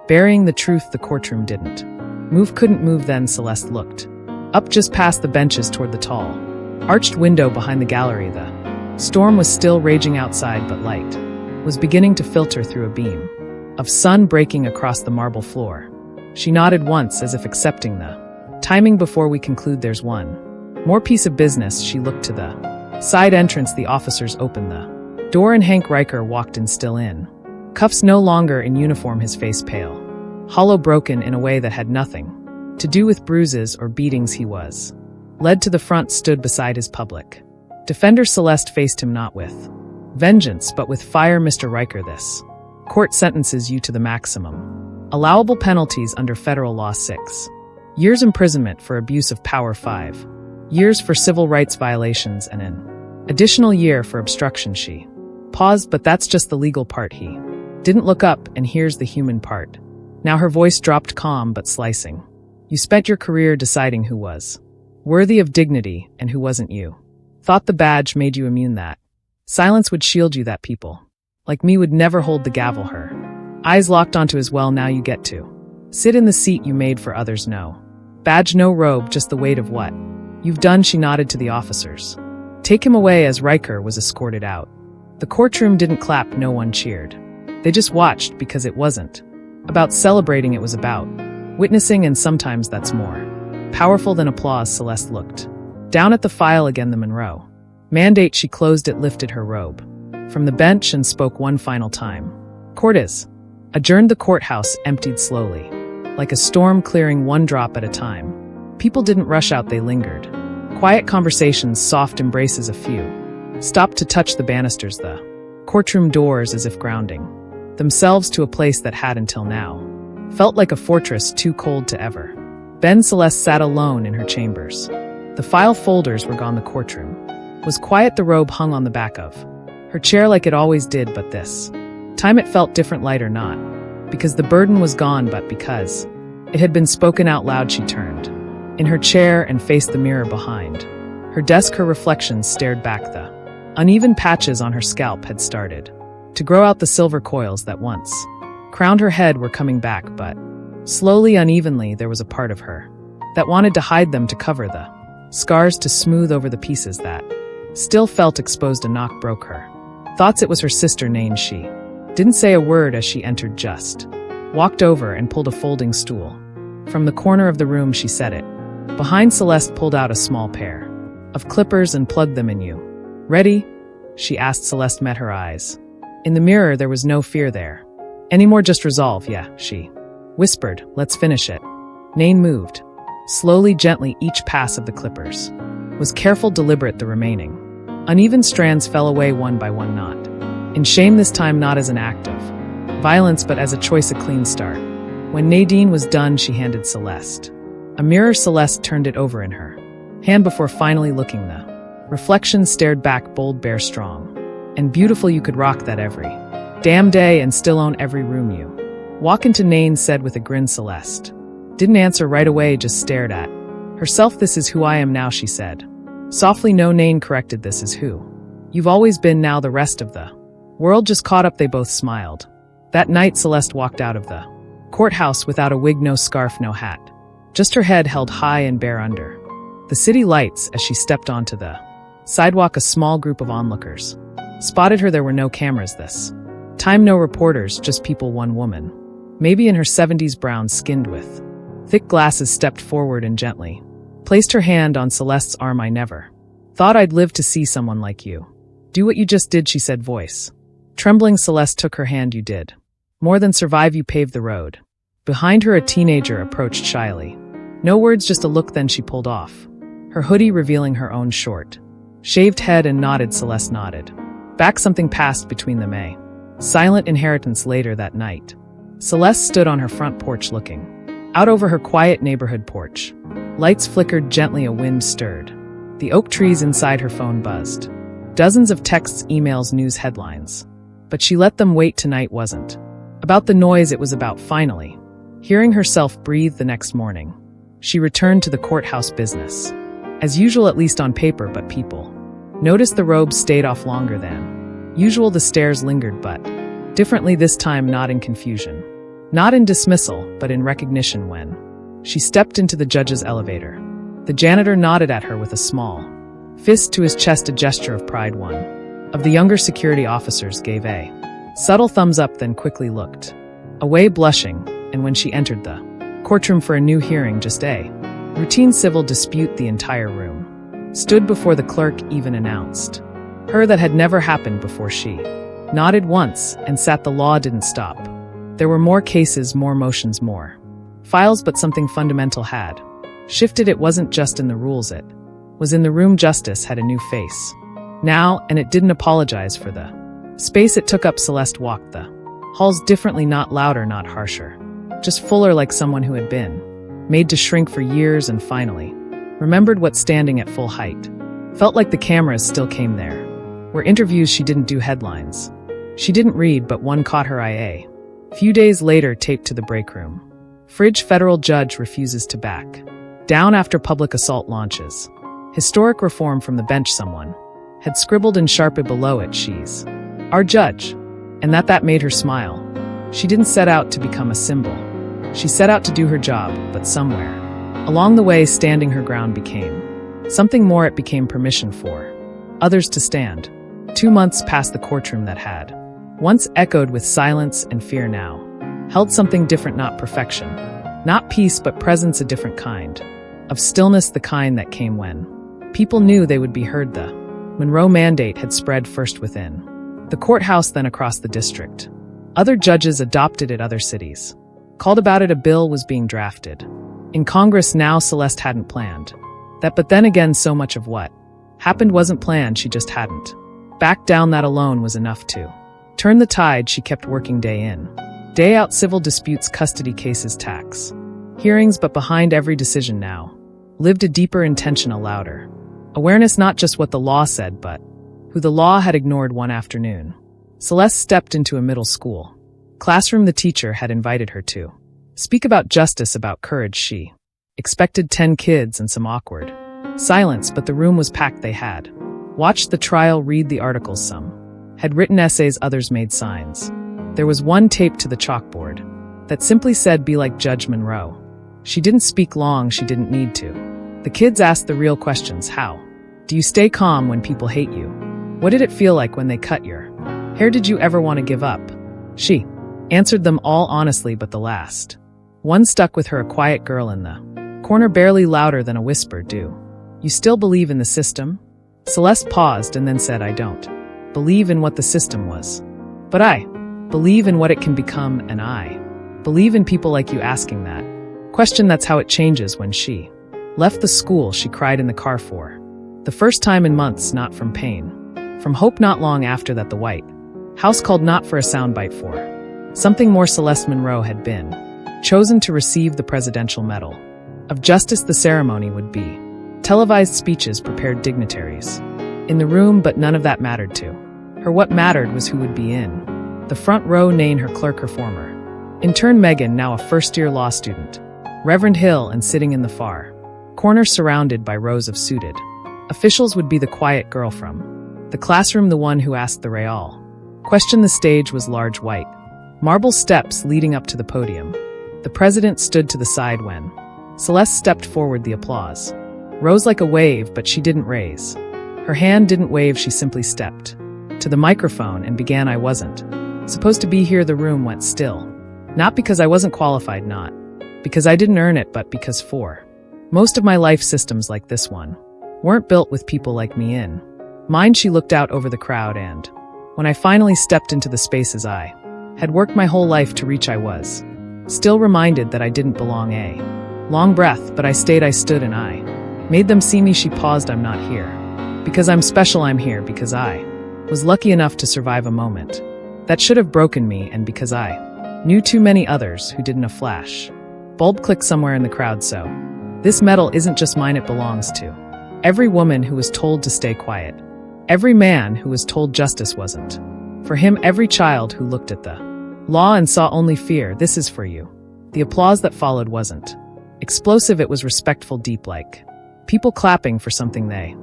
burying the truth. The courtroom didn't move, couldn't move. Then Celeste looked up just past the benches toward the tall, arched window behind the gallery. The storm was still raging outside, but light was beginning to filter through a beam of sun breaking across the marble floor. She nodded once, as if accepting the timing. Before we conclude, there's one more piece of business. She looked to the side entrance. The officers opened the door, and Hank Riker walked in, still in cuffs, no longer in uniform, his face pale, hollow, broken in a way that had nothing to do with bruises or beatings. He was led to the front, stood beside his public defender. Celeste faced him, not with vengeance, but with fire. Mr. Riker, this court sentences you to the maximum allowable penalties under federal law: 6 years imprisonment for abuse of power, 5 years for civil rights violations, and an additional year for obstruction. She paused, but that's just the legal part. He didn't look up, and here's the human part. Now her voice dropped, calm but slicing. You spent your career deciding who was worthy of dignity and who wasn't. You thought the badge made you immune, that silence would shield you, that people like me would never hold the gavel. Her eyes locked onto his. Well, now you get to sit in the seat you made for others. No badge, no robe, just the weight of what you've done. She nodded to the officers. Take him away. As Riker was escorted out, the courtroom didn't clap, no one cheered. They just watched, because it wasn't about celebrating, it was about witnessing, and sometimes that's more powerful than applause. Celeste looked down at the file again. The Monroe Mandate. She closed it, lifted her robe from the bench, and spoke one final time. Court is adjourned. The courthouse emptied slowly, like a storm clearing, one drop at a time. People didn't rush out, they lingered. Quiet conversations, soft embraces. A few stopped to touch the banisters, the courtroom doors, as if grounding themselves to a place that had until now felt like a fortress too cold to ever. Ben. Celeste sat alone in her chambers. The file folders were gone. The courtroom was quiet. The robe hung on the back of her chair like it always did, but this time it felt different, lighter, not because the burden was gone, but because it had been spoken out loud. She turned in her chair and faced the mirror behind her desk. Her reflections stared back. The uneven patches on her scalp had started to grow out. The silver coils that once crowned her head were coming back, but slowly, unevenly. There was a part of her that wanted to hide them, to cover the scars, to smooth over the pieces that still felt exposed. A knock broke her thoughts. It was her sister, Nain. She didn't say a word as she entered, just walked over and pulled a folding stool from the corner of the room. She set it behind Celeste, pulled out a small pair of clippers and plugged them in. You ready? She asked. Celeste met her eyes. In the mirror, there was no fear there anymore, just resolve. Yeah, she whispered. Let's finish it. Nain moved slowly, gently. Each pass of the clippers was careful, deliberate. The remaining uneven strands fell away one by one, not in shame this time, not as an act of Violence, but as a choice, a clean start. When Nadine was done, she handed Celeste a mirror. Celeste turned it over in her hand before finally looking. The reflection stared back, bold, bare, strong, and beautiful. You could rock that every damn day and still own every room you walk into, Nain said with a grin. Celeste didn't answer right away, just stared at herself. This is who I am now, she said softly. No, Nain corrected, this is who you've always been. Now the rest of the world just caught up. They both smiled. That night, Celeste walked out of the courthouse without a wig, no scarf, no hat, just her head held high and bare under the city lights. As she stepped onto the sidewalk, a small group of onlookers spotted her. There were no cameras this time, no reporters, just people. One woman, maybe in her 70s, brown-skinned with thick glasses, stepped forward and gently placed her hand on Celeste's arm. I never thought I'd live to see someone like you do what you just did, she said, voice trembling. Celeste took her hand. You did more than survive, you paved the road. Behind her, a teenager approached shyly. No words, just a look. Then she pulled off her hoodie, revealing her own short, shaved head, and nodded. Celeste nodded back. Something passed between them. A silent inheritance. Later that night, Celeste stood on her front porch looking out over her quiet neighborhood porch. Lights flickered gently, a wind stirred the oak trees inside. Her phone buzzed. Dozens of texts, emails, news headlines. But she let them wait. Tonight wasn't about the noise, it was about finally hearing herself breathe. The next morning, she returned to the courthouse, business as usual, at least on paper, but people noticed the robes stayed off longer than usual. The stares lingered, but differently this time, not in confusion, not in dismissal, but in recognition. When she stepped into the judge's elevator, the janitor nodded at her with a small fist to his chest, a gesture of pride. One of the younger security officers gave a subtle thumbs up, then quickly looked away, blushing. And when she entered the courtroom for a new hearing, just a routine civil dispute, the entire room stood before the clerk. Even announced her that had never happened before. She nodded once and sat. The law didn't stop. There were more cases, more motions, more files, but something fundamental had shifted. It wasn't just in the rules, it was in the room. Justice had a new face now, and it didn't apologize for the space it took up. Celeste walked the halls differently, not louder, not harsher, just fuller, like someone who had been made to shrink for years and finally remembered what standing at full height felt like. The cameras still came there. Were interviews, she didn't do headlines. She didn't read, but one caught her eye. A few days later, taped to the break room. Fridge federal judge refuses to back down after public assault launches. Historic reform from the bench, someone had scribbled in Sharpie below it. She's our judge. And that made her smile. She didn't set out to become a symbol. She set out to do her job, but somewhere along the way, standing her ground became something more. It became permission for others to stand. 2 months past the courtroom that had once echoed with silence and fear now held something different, not perfection, not peace, but presence, a different kind of stillness, the kind that came when people knew they would be heard. The Monroe Mandate had spread first within the courthouse, then across the district. Other judges adopted it, other cities called about it. A bill was being drafted in Congress now. Celeste hadn't planned that, but then again, so much of what happened wasn't planned. She just hadn't backed down. That alone was enough to turn the tide. She kept working day in, day out, civil disputes, custody cases, tax hearings, but behind every decision now lived a deeper intention, a louder awareness, not just what the law said, but who the law had ignored. One afternoon, Celeste stepped into a middle school classroom. The teacher had invited her to speak about justice, about courage. She expected 10 kids and some awkward silence, but the room was packed. They had watched the trial, read the articles, some had written essays, others made signs. There was one taped to the chalkboard that simply said, "Be like Judge Monroe." She didn't speak long, she didn't need to. The kids asked the real questions. How do you stay calm when people hate you? What did it feel like when they cut your hair? Did you ever want to give up? She answered them all honestly, but the last one stuck with her, a quiet girl in the corner, barely louder than a whisper. "Do you still believe in the system?" Celeste paused and then said, "I don't believe in what the system was, but I believe in what it can become, and I believe in people like you asking that question." That's how it changes. When she left the school, she cried in the car for the first time in months, not from pain, from hope. Not long after that, the White House called, not for a soundbite, for Something more Celeste Monroe had been. Chosen to receive the Presidential Medal of Justice. The ceremony would be. Televised speeches prepared dignitaries in the room, but none of that mattered to her. What mattered was who would be in the front row, Nain, her clerk, her former intern Megan, now a first-year law student, Reverend Hill, and sitting in the far corner surrounded by rows of suited officials would be the quiet girl from the classroom, the one who asked the real question. The stage was large white marble steps leading up to the podium. The president stood to the side when Celeste stepped forward. The applause rose like a wave, but she didn't raise her hand, didn't wave. She simply stepped to the microphone and began. I wasn't supposed to be here. The room went still. Not because I wasn't qualified, not because I didn't earn it, but because for most of my life, systems like this one weren't built with people like me in mind. She looked out over the crowd, and when I finally stepped into the spaces I had worked my whole life to reach, I was still reminded that I didn't belong. A long breath, but I stayed. I stood and I made them see me. She paused. I'm not here because I'm special. I'm here because I was lucky enough to survive a moment that should have broken me, and because I knew too many others who didn't. A flash bulb clicked somewhere in the crowd. So this medal isn't just mine, it belongs to every woman who was told to stay quiet, every man who was told justice wasn't for him, every child who looked at the law and saw only fear. This is for you. The applause that followed wasn't explosive, it was respectful, deep, like people clapping for something they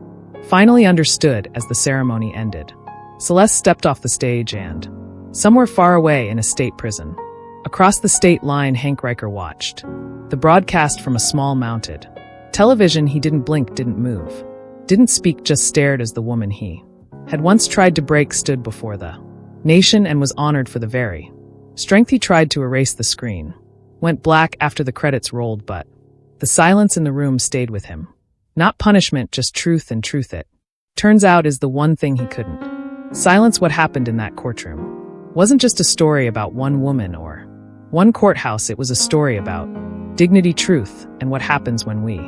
finally understood. As the ceremony ended, Celeste stepped off the stage, and somewhere far away in a state prison across the state line, Hank Riker watched the broadcast from a small mounted television. He didn't blink, didn't move, didn't speak, just stared as the woman he had once tried to break stood before the nation and was honored for the very strength he tried to erase. The screen went black after the credits rolled, but the silence in the room stayed with him. Not punishment, just truth, and truth, it turns out, is the one thing he couldn't silence. What happened in that courtroom wasn't just a story about one woman or one courthouse. It was a story about dignity, truth, and what happens when we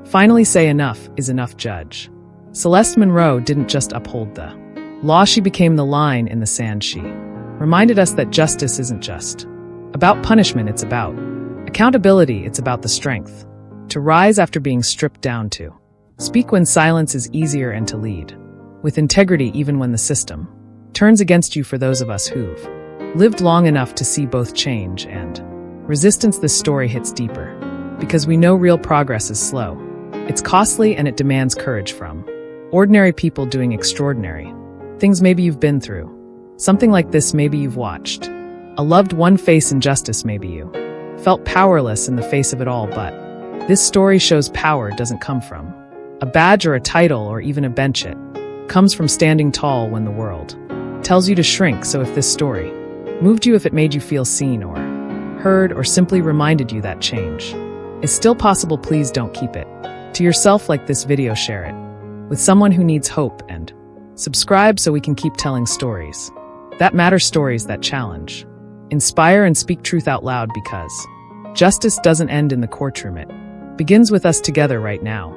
finally say enough is enough. Judge Celeste Monroe didn't just uphold the law, she became the line in the sand. She reminded us that justice isn't just about punishment, it's about accountability, it's about the strength to rise after being stripped down, to speak when silence is easier, and to lead with integrity even when the system turns against you. For those of us who've lived long enough to see both change and resistance, this story hits deeper because we know real progress is slow, it's costly, and it demands courage from ordinary people doing extraordinary things. Maybe you've been through something like this, maybe you've watched a loved one face injustice, maybe you felt powerless in the face of it all, but this story shows power doesn't come from a badge or a title or even a bench. It comes from standing tall when the world tells you to shrink. So if this story moved you, if it made you feel seen or heard, or simply reminded you that change is still possible, please don't keep it to yourself like this video. Share it with someone who needs hope, and subscribe so we can keep telling stories that matter, stories that challenge, inspire, and speak truth out loud, because justice doesn't end in the courtroom, it begins with us together right now.